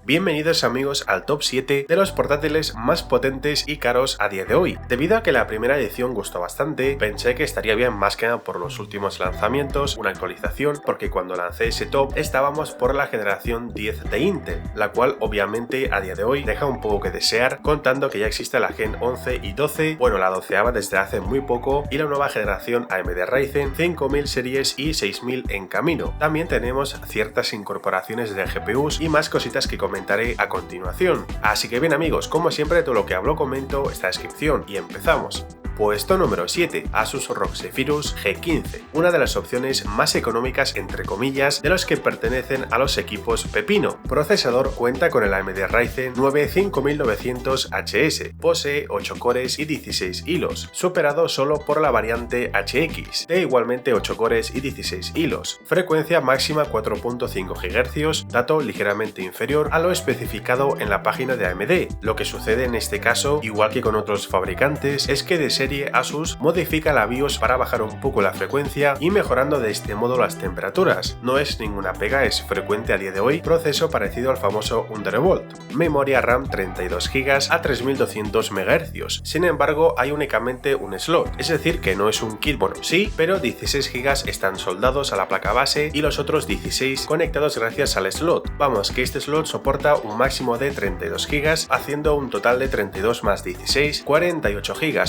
Bienvenidos amigos al top 7 de los portátiles más potentes y caros a día de hoy. Debido a que la primera edición gustó bastante, pensé que estaría bien más que nada por los últimos lanzamientos, una actualización, porque cuando lancé ese top estábamos por la generación 10 de Intel, la cual obviamente a día de hoy deja un poco que desear, contando que ya existe la Gen 11 y 12, bueno la 12ª desde hace muy poco, y la nueva generación AMD Ryzen 5000 series y 6000 en camino. También tenemos ciertas incorporaciones de GPUs y más cositas que comentaré a continuación. Así que bien amigos, como siempre todo lo que hablo comento está en descripción y empezamos. Puesto número 7, Asus ROG Zephyrus G15, una de las opciones más económicas entre comillas de los que pertenecen a los equipos pepino. Procesador cuenta con el AMD Ryzen 9 5900HS, posee 8 cores y 16 hilos, superado solo por la variante HX, de igualmente 8 cores y 16 hilos. Frecuencia máxima 4.5 GHz, dato ligeramente inferior a lo especificado en la página de AMD. Lo que sucede en este caso, igual que con otros fabricantes, es que de serie Asus modifica la BIOS para bajar un poco la frecuencia y mejorando de este modo las temperaturas. No es ninguna pega, es frecuente a día de hoy, proceso parecido al famoso Thunderbolt. Memoria RAM 32 GB a 3200 MHz, sin embargo hay únicamente un slot, es decir que no es un kit, bueno sí, pero 16 GB están soldados a la placa base y los otros 16 conectados gracias al slot. Vamos, que este slot soporta un máximo de 32 GB, haciendo un total de 32 más 16, 48 GB.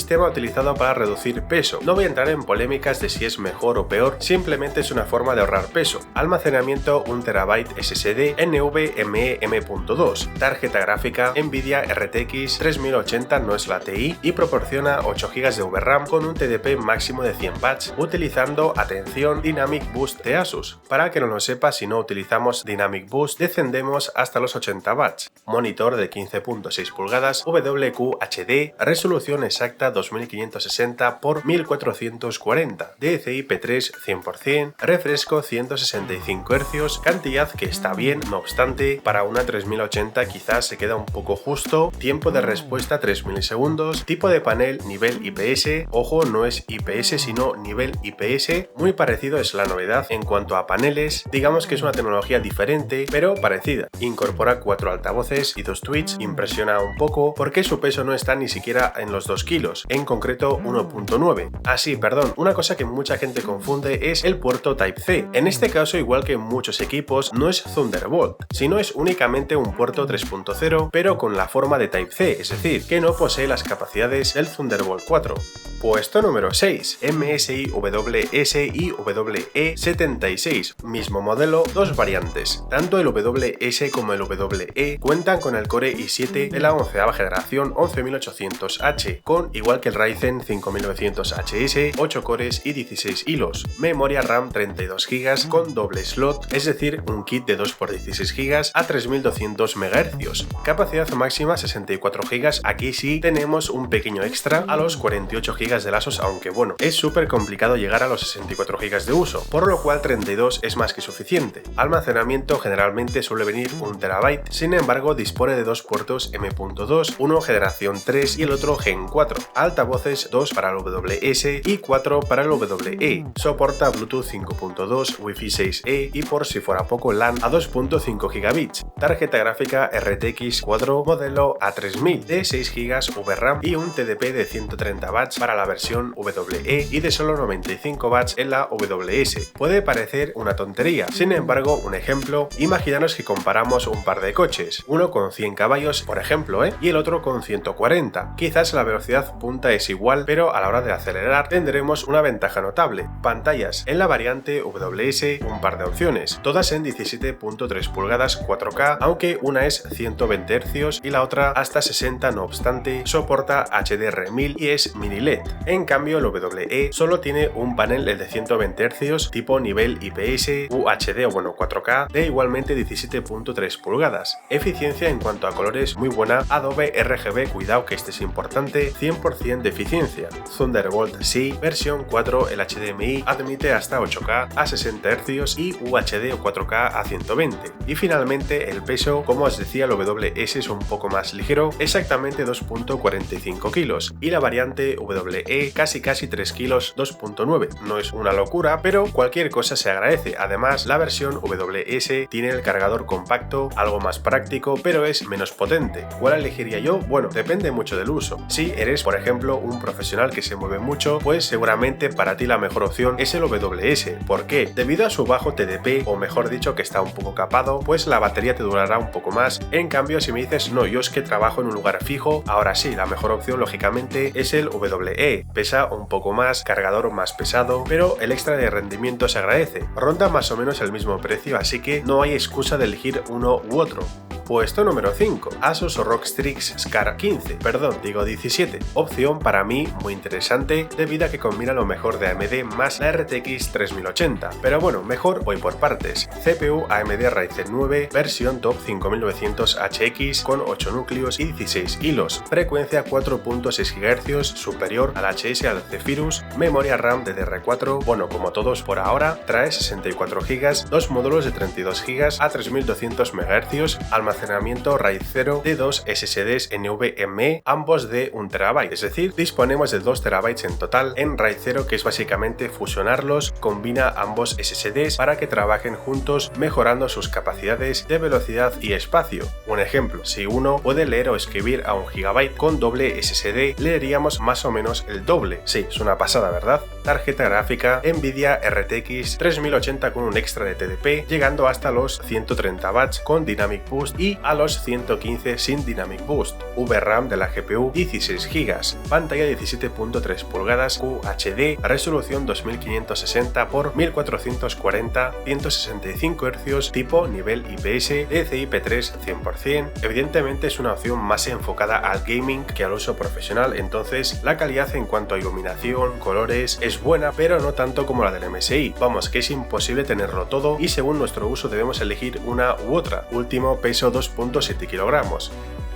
Sistema utilizado para reducir peso. No voy a entrar en polémicas de si es mejor o peor, simplemente es una forma de ahorrar peso. Almacenamiento 1 TB SSD NVMe M.2. Tarjeta gráfica Nvidia RTX 3080, no es la TI, y proporciona 8 GB de VRAM con un TDP máximo de 100 watts, utilizando, atención, Dynamic Boost de Asus. Para que no lo sepa, si no utilizamos Dynamic Boost, descendemos hasta los 80 watts. Monitor de 15.6 pulgadas WQHD, resolución exacta 2560 x 1440, DCI-P3 100%, refresco 165 Hz, cantidad que está bien, no obstante, para una 3080 quizás se queda un poco justo, tiempo de respuesta 3 milisegundos, tipo de panel nivel IPS, ojo no es IPS sino nivel IPS, muy parecido es la novedad en cuanto a paneles, digamos que es una tecnología diferente pero parecida, incorpora 4 altavoces y 2 tweets, impresiona un poco porque su peso no está ni siquiera en los 2 kilos, en concreto 1.9. Perdón, una cosa que mucha gente confunde es el puerto Type-C. En este caso, igual que en muchos equipos, no es Thunderbolt, sino es únicamente un puerto 3.0, pero con la forma de Type-C, es decir, que no posee las capacidades del Thunderbolt 4. Puesto número 6, MSI WS y WE76, mismo modelo, dos variantes. Tanto el WS como el WE cuentan con el Core i7 de la 11ª generación 11800H, con igual que el Ryzen 5900HS, 8 cores y 16 hilos. Memoria RAM 32 GB con doble slot, es decir, un kit de 2x16 GB a 3200 MHz. Capacidad máxima 64 GB, aquí sí tenemos un pequeño extra a los 48 GB de Asus, aunque bueno, es súper complicado llegar a los 64 GB de uso, por lo cual 32 es más que suficiente. Almacenamiento generalmente suele venir 1 TB, sin embargo dispone de dos puertos M.2, uno generación 3 y el otro Gen 4. Altavoces 2 para el WS y 4 para el WE. Soporta Bluetooth 5.2, Wi-Fi 6E y por si fuera poco LAN a 2.5 gigabits. Tarjeta gráfica RTX 4 modelo A3000 de 6 GB VRAM y un TDP de 130 watts para la versión WE y de solo 95 watts en la WS. Puede parecer una tontería, sin embargo, un ejemplo, imaginaros que comparamos un par de coches, uno con 100 caballos por ejemplo, y el otro con 140. Quizás la velocidad punta es igual, pero a la hora de acelerar tendremos una ventaja notable. Pantallas en la variante WS, un par de opciones, todas en 17.3 pulgadas 4K, aunque una es 120 Hz y la otra hasta 60, no obstante, soporta HDR1000 y es mini LED. En cambio, el WE solo tiene un panel de 120 Hz tipo nivel IPS, UHD o bueno 4K de igualmente 17.3 pulgadas. Eficiencia en cuanto a colores muy buena, Adobe RGB, cuidado que este es importante, 100% 100% de eficiencia. Thunderbolt sí, versión 4, el HDMI admite hasta 8K a 60 Hz y UHD o 4K a 120. Y finalmente el peso, como os decía, el WS es un poco más ligero, exactamente 2.45 kilos, y la variante WE casi 3 kilos, 2.9. No es una locura, pero cualquier cosa se agradece. Además, la versión WS tiene el cargador compacto, algo más práctico, pero es menos potente. ¿Cuál elegiría yo? Bueno, depende mucho del uso. Si eres, por ejemplo, un profesional que se mueve mucho, pues seguramente para ti la mejor opción es el WS. ¿Por qué? Debido a su bajo TDP, o mejor dicho que está un poco capado, pues la batería te durará un poco más. En cambio, si me dices, no, yo es que trabajo en un lugar fijo, ahora sí, la mejor opción lógicamente es el WE. Pesa un poco más, cargador más pesado, pero el extra de rendimiento se agradece. Ronda más o menos el mismo precio, así que no hay excusa de elegir uno u otro. Puesto número 5, Asus ROG Strix Scar 17, opción para mí muy interesante debido a que combina lo mejor de AMD más la RTX 3080, pero bueno, mejor voy por partes. CPU AMD Ryzen 9, versión top 5900HX con 8 núcleos y 16 hilos, frecuencia 4.6 GHz superior al HS al Zephyrus, memoria RAM DDR4, bueno como todos por ahora, trae 64 GB, dos módulos de 32 GB a 3200 MHz, almacenamiento RAID 0 de 2 SSDs NVMe, ambos de 1 TB, es decir, disponemos de 2 TB en total en RAID 0, que es básicamente fusionarlos, combina ambos SSDs para que trabajen juntos mejorando sus capacidades de velocidad y espacio. Un ejemplo, si uno puede leer o escribir a 1 GB con doble SSD, leeríamos más o menos el doble. Sí, es una pasada, ¿verdad? Tarjeta gráfica Nvidia RTX 3080 con un extra de TDP, llegando hasta los 130 watts con Dynamic Boost y a los 115 sin Dynamic Boost. VRAM de la GPU 16 GB, pantalla 17.3 pulgadas QHD, resolución 2560 x 1440, 165 Hz, tipo nivel IPS, DCI-P3 100%. Evidentemente es una opción más enfocada al gaming que al uso profesional, entonces la calidad en cuanto a iluminación, colores es buena, pero no tanto como la del MSI. Vamos, que es imposible tenerlo todo y según nuestro uso debemos elegir una u otra. Último, peso 2.7 kilogramos.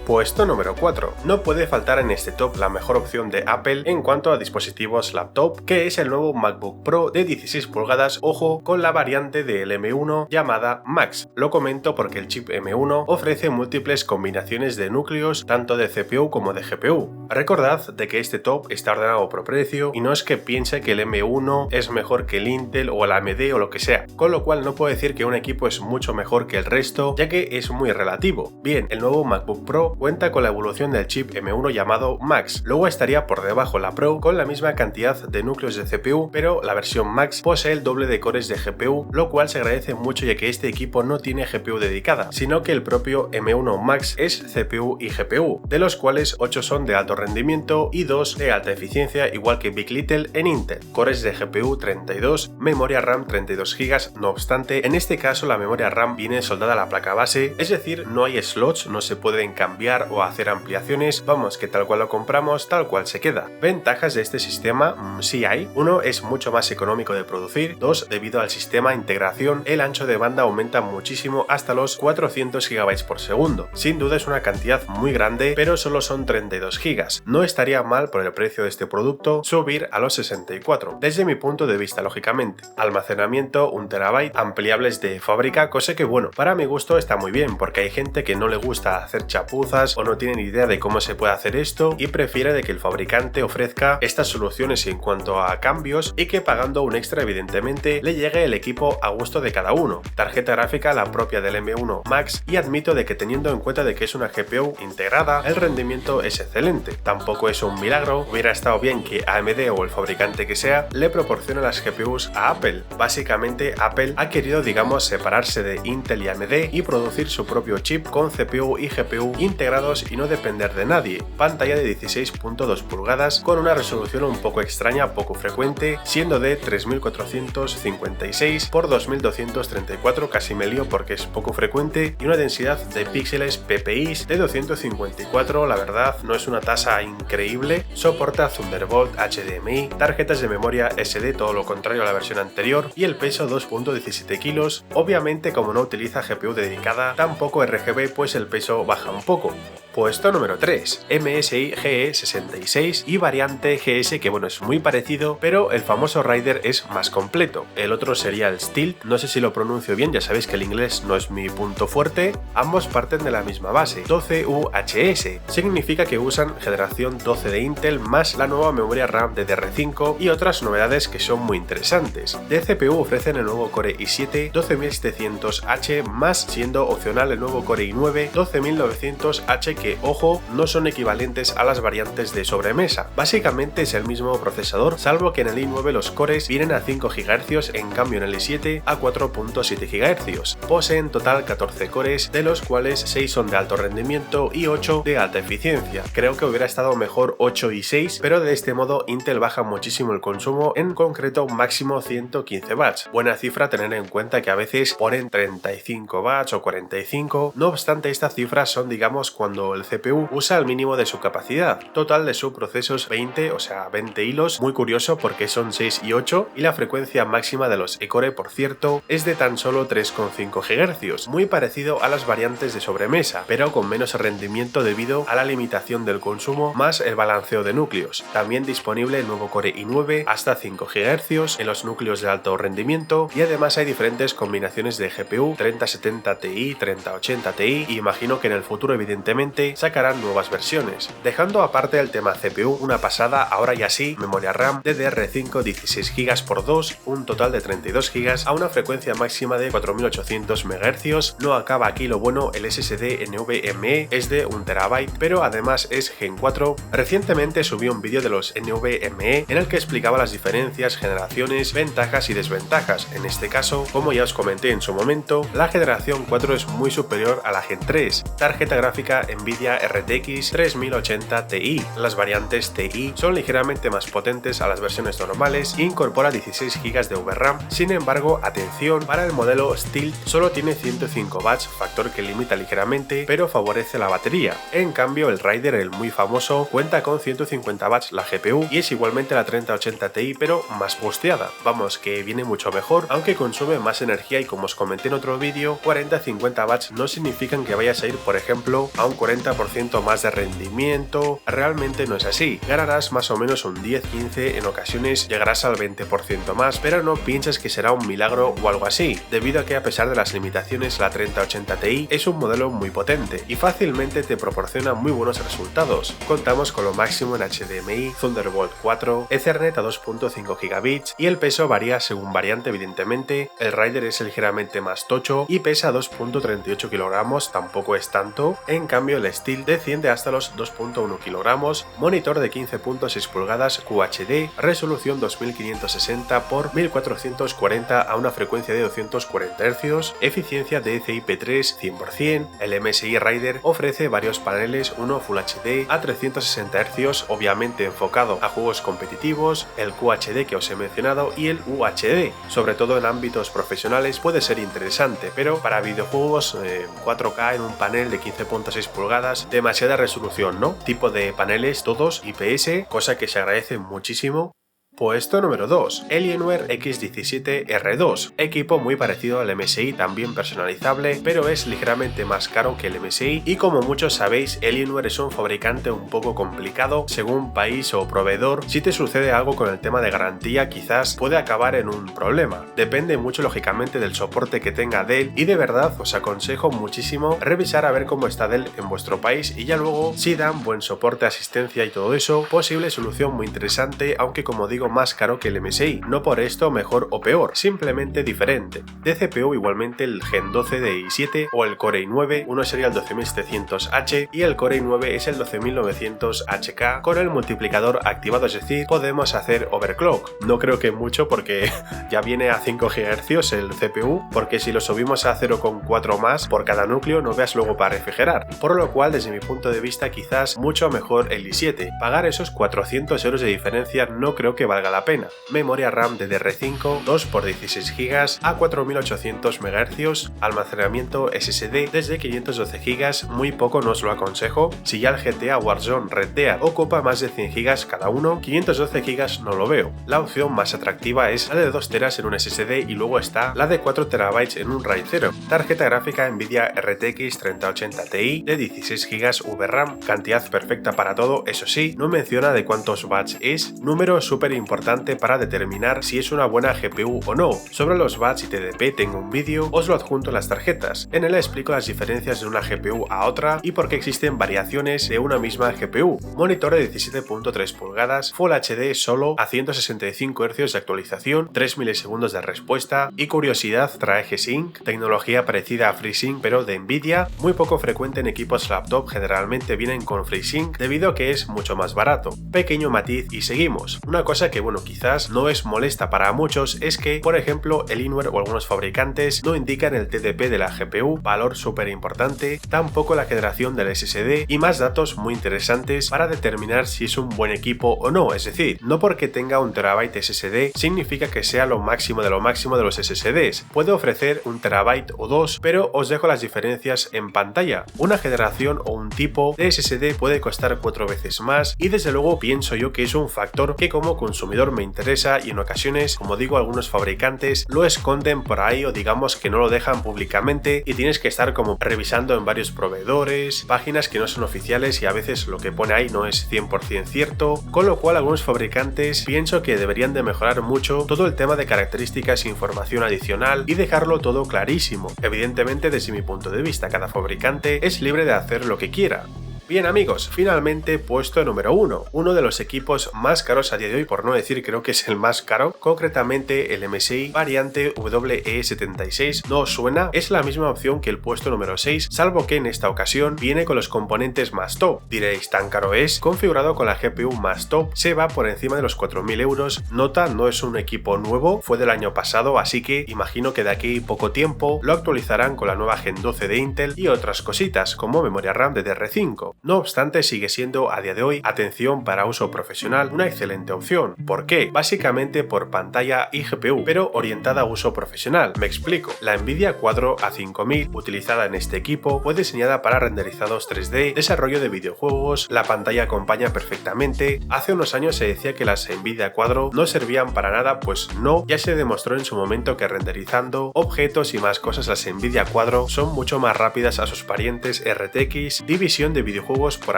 Puesto número 4. No puede faltar en este top la mejor opción de Apple en cuanto a dispositivos laptop, que es el nuevo MacBook Pro de 16 pulgadas, ojo, con la variante del M1 llamada Max. Lo comento porque el chip M1 ofrece múltiples combinaciones de núcleos, tanto de CPU como de GPU. Recordad de que este top está ordenado por precio y no es que piense que el M1 es mejor que el Intel o el AMD o lo que sea, con lo cual no puedo decir que un equipo es mucho mejor que el resto, ya que es muy relativo. Bien, el nuevo MacBook Pro cuenta con la evolución del chip M1 llamado Max, luego estaría por debajo la Pro con la misma cantidad de núcleos de CPU, pero la versión Max posee el doble de cores de GPU, lo cual se agradece mucho ya que este equipo no tiene GPU dedicada, sino que el propio M1 Max es CPU y GPU, de los cuales 8 son de alto rendimiento y 2 de alta eficiencia, igual que Big Little en Intel. Cores de GPU 32, memoria RAM 32 GB, no obstante, en este caso la memoria RAM viene soldada a la placa base, es decir, no hay slots, no se pueden cambiar o hacer ampliaciones, vamos que tal cual lo compramos, tal cual se queda. Ventajas de este sistema, sí hay. Uno, es mucho más económico de producir. Dos, debido al sistema integración, el ancho de banda aumenta muchísimo hasta los 400 GB por segundo. Sin duda es una cantidad muy grande, pero solo son 32 GB. No estaría mal por el precio de este producto subir a los 64, desde mi punto de vista lógicamente. Almacenamiento 1 TB, ampliables de fábrica, cosa que bueno, para mi gusto está muy bien, porque hay gente que no le gusta hacer chapuzas o no tiene ni idea de cómo se puede hacer esto y prefiere de que el fabricante ofrezca estas soluciones en cuanto a cambios y que pagando un extra evidentemente le llegue el equipo a gusto de cada uno. Tarjeta gráfica la propia del M1 Max y admito de que teniendo en cuenta de que es una GPU integrada el rendimiento es excelente. Tampoco es un milagro, hubiera estado bien que AMD o el fabricante que sea le proporcione las GPUs a Apple. Básicamente Apple ha querido digamos separarse de Intel y AMD y producir su propio chip con CPU y GPU integrados y no depender de nadie. Pantalla de 16.2 pulgadas con una resolución un poco extraña, poco frecuente, siendo de 3456 x 2234, casi me lío porque es poco frecuente, y una densidad de píxeles ppi de 254, la verdad no es una tasa increíble. Soporta Thunderbolt, HDMI, tarjetas de memoria SD, todo lo contrario a la versión anterior, y el peso 2.17 kilos. Obviamente como no utiliza GPU dedicada, tampoco RGB, pues el peso baja un poco. Puesto número 3, MSI GE66 y variante GS, que bueno, es muy parecido, pero el famoso Raider es más completo. El otro sería el Steel, no sé si lo pronuncio bien, ya sabéis que el inglés no es mi punto fuerte. Ambos parten de la misma base, 12UHS, significa que usan generación 12 de Intel más la nueva memoria RAM DDR5 y otras novedades que son muy interesantes. De CPU ofrecen el nuevo Core i7 12700H más, siendo opcional el nuevo Core i9 12900H, que, ojo, no son equivalentes a las variantes de sobremesa. Básicamente es el mismo procesador, salvo que en el i9 los cores vienen a 5 GHz, en cambio en el i7 a 4.7 GHz. Poseen en total 14 cores, de los cuales 6 son de alto rendimiento y 8 de alta eficiencia. Creo que hubiera estado mejor 8 y 6, pero de este modo Intel baja muchísimo el consumo, en concreto máximo 115 watts. Buena cifra tener en cuenta que a veces ponen 35 watts o 45, no obstante estas cifras son, digamos, cuando el CPU usa el mínimo de su capacidad. Total de subprocesos 20, o sea 20 hilos, muy curioso porque son 6 y 8, y la frecuencia máxima de los E-Core, por cierto, es de tan solo 3,5 GHz, muy parecido a las variantes de sobremesa, pero con menos rendimiento debido a la limitación del consumo más el balanceo de núcleos. También disponible el nuevo Core i9 hasta 5 GHz en los núcleos de alto rendimiento, y además hay diferentes combinaciones de GPU, 3070 Ti, 3080 Ti, y imagino que en el futuro evidentemente sacarán nuevas versiones. Dejando aparte el tema CPU, una pasada, ahora ya sí, memoria RAM DDR5 16 GB por 2, un total de 32 GB a una frecuencia máxima de 4800 MHz. No acaba aquí lo bueno, el SSD NVMe es de 1 TB, pero además es Gen 4. Recientemente subí un vídeo de los NVMe en el que explicaba las diferencias, generaciones, ventajas y desventajas. En este caso, como ya os comenté en su momento, la generación 4 es muy superior a la Gen 3. Tarjeta gráfica Nvidia RTX 3080 Ti. Las variantes Ti son ligeramente más potentes a las versiones normales e incorpora 16 GB de VRAM. Sin embargo, atención, para el modelo Steel solo tiene 105 watts, factor que limita ligeramente, pero favorece la batería. En cambio, el Raider, el muy famoso, cuenta con 150 watts la GPU y es igualmente la 3080 Ti, pero más busteada. Vamos, que viene mucho mejor, aunque consume más energía, y como os comenté en otro vídeo, 40-50 watts no significan que vayas a ir, por ejemplo, a un 40% más de rendimiento. Realmente no es así. Ganarás más o menos un 10-15, en ocasiones llegarás al 20% más, pero no pienses que será un milagro o algo así, debido a que a pesar de las limitaciones la 3080 Ti es un modelo muy potente y fácilmente te proporciona muy buenos resultados. Contamos con lo máximo en HDMI, Thunderbolt 4, Ethernet a 2.5 gigabits y el peso varía según variante evidentemente. El Raider es ligeramente más tocho y pesa 2.38 kilogramos, tampoco es tanto. En cambio el Steel desciende hasta los 2.1 kilogramos, monitor de 15.6 pulgadas QHD, resolución 2560 x 1440 a una frecuencia de 240 Hz, eficiencia DCI-P3 100%. El MSI Raider ofrece varios paneles, uno Full HD a 360 Hz, obviamente enfocado a juegos competitivos, el QHD que os he mencionado y el UHD, sobre todo en ámbitos profesionales puede ser interesante, pero para videojuegos 4K en un panel de 15.6 pulgadas, demasiada resolución, ¿no? Tipo de paneles todos IPS, cosa que se agradece muchísimo. Puesto número 2, Alienware X17R2, equipo muy parecido al MSI, también personalizable, pero es ligeramente más caro que el MSI, y como muchos sabéis, Alienware es un fabricante un poco complicado según país o proveedor. Si te sucede algo con el tema de garantía, quizás puede acabar en un problema. Depende mucho lógicamente del soporte que tenga Dell, y de verdad os aconsejo muchísimo revisar a ver cómo está Dell en vuestro país, y ya luego, si dan buen soporte, asistencia y todo eso, posible solución muy interesante, aunque como digo, más caro que el MSI, no por esto mejor o peor, simplemente diferente. De CPU igualmente el Gen 12 de i7 o el Core i9, uno sería el 12700H y el Core i9 es el 12900HK con el multiplicador activado, es decir, podemos hacer overclock. No creo que mucho porque ya viene a 5 GHz el CPU, porque si lo subimos a 0,4 más por cada núcleo no veas luego para refrigerar, por lo cual desde mi punto de vista quizás mucho mejor el i7. Pagar esos 400 € de diferencia no creo que valga la pena. Memoria RAM DDR5 2x16 GB a 4800 MHz, almacenamiento SSD desde 512 GB, muy poco no os lo aconsejo. Si ya el GTA Warzone Red Dead ocupa más de 100 GB cada uno, 512 GB no lo veo. La opción más atractiva es la de 2 TB en un SSD y luego está la de 4 TB en un RAID 0. Tarjeta gráfica Nvidia RTX 3080 Ti de 16 GB VRAM, cantidad perfecta para todo, eso sí, no menciona de cuántos watts es, número súper importante para determinar si es una buena GPU o no. Sobre los watts y TDP tengo un vídeo, os lo adjunto en las tarjetas. En él explico las diferencias de una GPU a otra y por qué existen variaciones de una misma GPU. Monitor de 17.3 pulgadas, Full HD solo a 165 Hz de actualización, 3 milisegundos de respuesta y curiosidad trae G-Sync, tecnología parecida a FreeSync pero de Nvidia, muy poco frecuente en equipos laptop, generalmente vienen con FreeSync debido a que es mucho más barato. Pequeño matiz y seguimos. Una cosa que bueno quizás no es molesta para muchos es que por ejemplo el Alienware o algunos fabricantes no indican el TDP de la GPU, valor súper importante, tampoco la generación del SSD y más datos muy interesantes para determinar si es un buen equipo o no, es decir, no porque tenga un terabyte SSD significa que sea lo máximo de los SSDs, puede ofrecer un terabyte o dos, pero os dejo las diferencias en pantalla. Una generación o un tipo de SSD puede costar 4 veces más y desde luego pienso yo que es un factor que como consumidor me interesa y en ocasiones, como digo, algunos fabricantes lo esconden por ahí o digamos que no lo dejan públicamente y tienes que estar como revisando en varios proveedores, páginas que no son oficiales y a veces lo que pone ahí no es 100% cierto, con lo cual algunos fabricantes pienso que deberían de mejorar mucho todo el tema de características e información adicional y dejarlo todo clarísimo. Evidentemente desde mi punto de vista cada fabricante es libre de hacer lo que quiera. Bien amigos, finalmente puesto número 1, uno de los equipos más caros a día de hoy, por no decir creo que es el más caro, concretamente el MSI variante WE76. ¿No os suena? Es la misma opción que el puesto número 6, salvo que en esta ocasión viene con los componentes más top. Diréis, ¿tan caro es? Configurado con la GPU más top, se va por encima de los 4.000 euros. Nota, no es un equipo nuevo, fue del año pasado, así que imagino que de aquí poco tiempo lo actualizarán con la nueva Gen 12 de Intel y otras cositas, como memoria RAM DDR5. No obstante, sigue siendo a día de hoy, atención, para uso profesional, una excelente opción. ¿Por qué? Básicamente por pantalla y GPU, pero orientada a uso profesional. Me explico. La Nvidia Quadro A5000 utilizada en este equipo fue diseñada para renderizados 3D, desarrollo de videojuegos, la pantalla acompaña perfectamente. Hace unos años se decía que las Nvidia Quadro no servían para nada, pues no, ya se demostró en su momento que renderizando objetos y más cosas las Nvidia Quadro son mucho más rápidas a sus parientes RTX, división de videojuegos por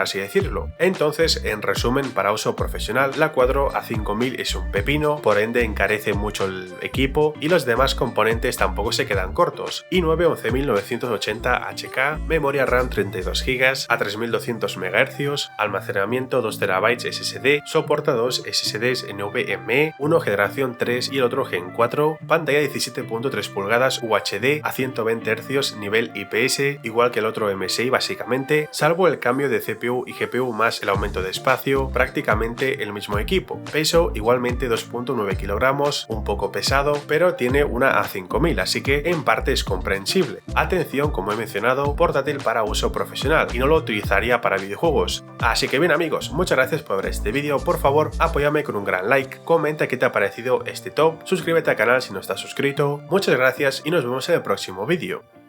así decirlo. Entonces, en resumen, para uso profesional, la Quadro A5000 es un pepino, por ende encarece mucho el equipo y los demás componentes tampoco se quedan cortos. i9 11980 HK, memoria RAM 32 GB a 3200 MHz, almacenamiento 2 TB SSD, soporta dos SSDs NVMe, uno generación 3 y el otro Gen 4, pantalla 17.3 pulgadas UHD a 120 Hz nivel IPS, igual que el otro MSI básicamente, salvo el cambio de CPU y GPU más el aumento de espacio, prácticamente el mismo equipo. Peso igualmente 2.9 kilogramos, un poco pesado, pero tiene una A5000, así que en parte es comprensible. Atención, como he mencionado, portátil para uso profesional y no lo utilizaría para videojuegos. Así que bien amigos, muchas gracias por ver este vídeo, por favor apóyame con un gran like, comenta qué te ha parecido este top, suscríbete al canal si no estás suscrito, muchas gracias y nos vemos en el próximo vídeo.